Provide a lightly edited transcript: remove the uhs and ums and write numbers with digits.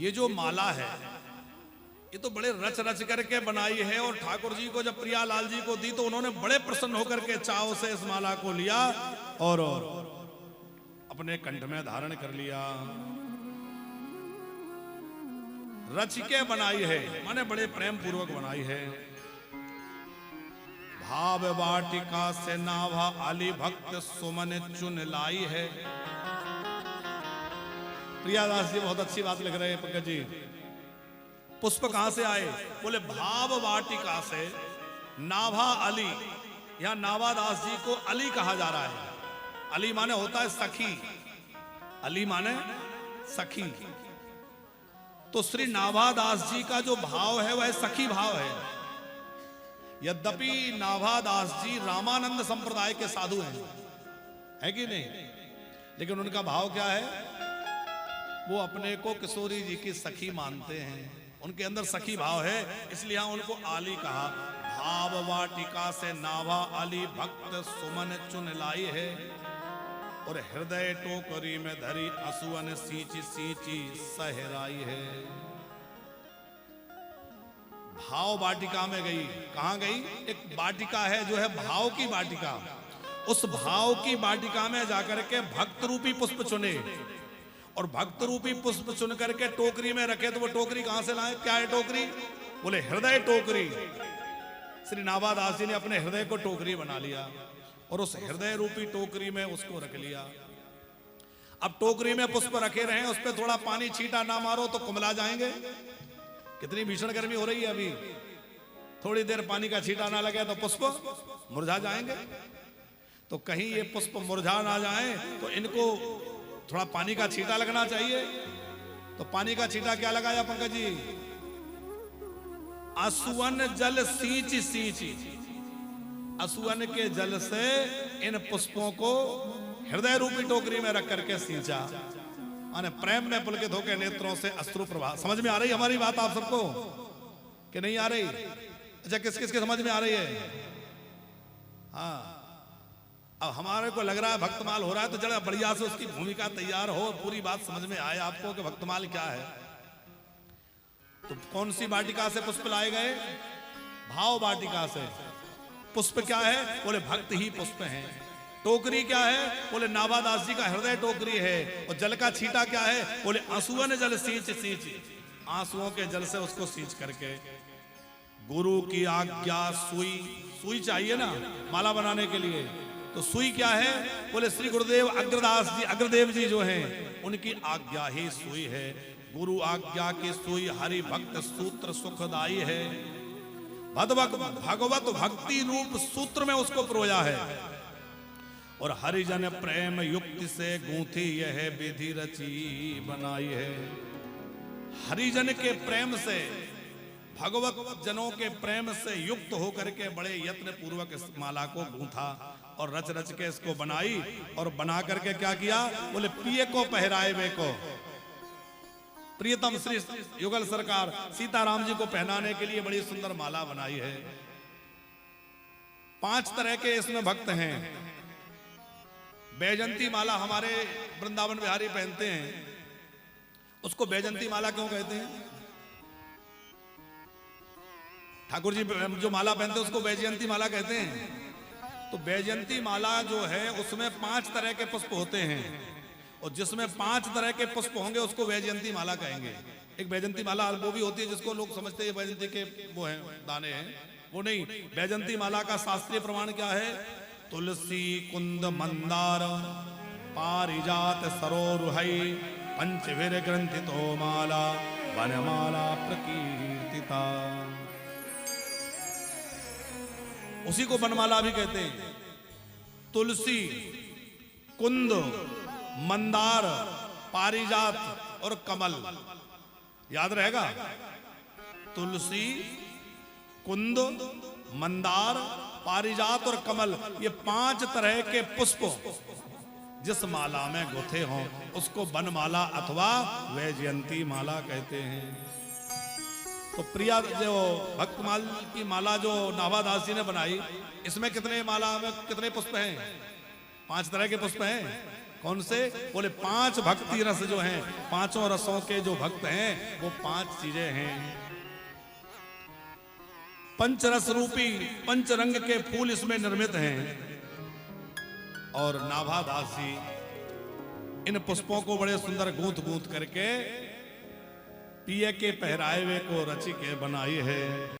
ये जो माला है ये तो बड़े रच रच करके बनाई है, और ठाकुर जी को जब प्रियालाल जी को दी तो उन्होंने बड़े प्रसन्न होकर के चाव से इस माला को लिया और अपने कंठ में धारण कर लिया। रच के बनाई है माने बड़े प्रेम पूर्वक बनाई है। भाव वाटिका से नाभा आली भक्त सुमन चुन लाई है। प्रियादास जी बहुत अच्छी बात लिख रहे हैं पंकज जी। पुष्प कहां से आए? बोले भाव वाटिका से नाभा अली। यहां नाभादास जी को अली कहा जा रहा है। अली माने होता है सखी, अली माने सखी। तो श्री नाभादास जी का जो भाव है वह सखी भाव है। यद्यपि नाभादास जी रामानंद संप्रदाय के साधु हैं, है कि नहीं, लेकिन उनका भाव क्या है? वो अपने को किशोरी जी की सखी मानते हैं, उनके अंदर सखी भाव है, इसलिए उनको आली कहा। भाव वाटिका से नाभा आली भक्त सुमन चुन लाई है, और हृदय टोकरी में धरी असुवन सींची सींची सहराई है। भाव वाटिका में गई। कहां गई? एक वाटिका है जो है भाव की वाटिका, उस भाव की वाटिका में जाकर के भक्त रूपी पुष्प चुने, और भक्त रूपी पुष्प चुन करके टोकरी में रखे। तो वो टोकरी कहां से लाए? क्या है टोकरी? बोले हृदय टोकरी। श्री नाभादास जी ने अपने हृदय को टोकरी बना लिया और उस हृदय रूपी टोकरी में उसको रख लिया। अब टोकरी में पुष्प रखे रहे, उस पर थोड़ा पानी छींटा ना मारो तो कुमला जाएंगे। कितनी भीषण गर्मी हो रही है अभी, थोड़ी देर पानी का छींटा ना लगे तो पुष्प मुरझा जाएंगे। तो कहीं ये पुष्प मुरझा ना जाए तो इनको थोड़ा पानी का छींटा लगना चाहिए। तो पानी का छींटा क्या लगाया पंकज जी? असुवन जल सींच सींच। असुवन के जल से इन पुष्पों को हृदय रूपी टोकरी में रख करके सींचा। माने प्रेम में पुलकित होकर नेत्रों से अश्रु प्रवाह। समझ में आ रही हमारी बात आप सबको कि नहीं आ रही? अच्छा, किस किस के समझ में आ रही है? हाँ, अब हमारे को लग रहा है भक्तमाल हो रहा है, तो जरा बढ़िया से उसकी भूमिका तैयार हो, पूरी बात समझ में आए आपको कि भक्तमाल क्या है। तो कौन सी वाटिका से पुष्प लाए गए? भाव वाटिका से। पुष्प क्या है? बोले भक्त ही पुष्प हैं। टोकरी क्या है? बोले नाभादास जी का हृदय टोकरी है। और जल का छींटा क्या है? बोले आंसुओं जल सींच सींच। आंसुओं के जल से उसको सींच करके। गुरु की आज्ञा सुई। सुई चाहिए ना माला बनाने के लिए, तो सुई क्या है? बोले श्री गुरुदेव अग्रदास जी, अग्रदेव जी जो हैं उनकी आज्ञा ही सुई है। गुरु आज्ञा की सुई हरि भक्त सूत्र सुखदाई है। भगवत भक्ति रूप सूत्र में उसको प्रोया है, और हरिजन प्रेम युक्ति से गूंथी यह विधि रची बनाई है। हरिजन के प्रेम से, भगवत जनों के प्रेम से युक्त होकर के बड़े यत्न पूर्वक इस माला को गूंथा और रच रच के इसको बनाई। और बना करके क्या किया? बोले पिए को पहराए वे को। प्रियतम श्री युगल सरकार सीताराम जी को पहनाने के लिए बड़ी सुंदर माला बनाई है। 5 तरह के इसमें भक्त हैं। बैजंती माला हमारे वृंदावन बिहारी पहनते हैं, उसको बैजंती माला क्यों कहते हैं? ठाकुर जी जो माला पहनते हैं उसको बैजयंती माला कहते हैं। तो बैजयंती माला जो है उसमें 5 तरह के पुष्प होते हैं, और जिसमें 5 तरह के पुष्प होंगे उसको बैजयंती माला कहेंगे। एक बैजयंती माला वो भी होती है जिसको लोग समझते हैं बैजयंती के वो हैं दाने हैं, वो नहीं। बैजयंती माला का शास्त्रीय प्रमाण क्या है? तुलसी कुंद मंदार पारिजात सरोरुहै पंचवीर ग्रंथितो माला वनमाला प्रकीर्तिता। उसी को वनमाला भी कहते हैं। तुलसी, कुंद, मंदार, पारिजात और कमल। याद रहेगा? तुलसी, कुंद, मंदार, पारिजात और कमल, ये 5 तरह के पुष्प जिस माला में गुथे हों उसको वनमाला अथवा वैजयंती माला कहते हैं। तो प्रिया जो भक्तमाल की माला जो नाभादास जी ने बनाई, इसमें कितने माला में कितने पुष्प हैं? 5 तरह के पुष्प हैं। कौन से? बोले 5 भक्ति रस जो हैं, 5 रसों के जो भक्त हैं वो 5 चीजें हैं। पंचरस रूपी पंचरंग के फूल इसमें निर्मित हैं और नाभादास जी इन पुष्पों को बड़े सुंदर गूंथ गूंथ करके पिए के पहरावे को रची के बनाई है।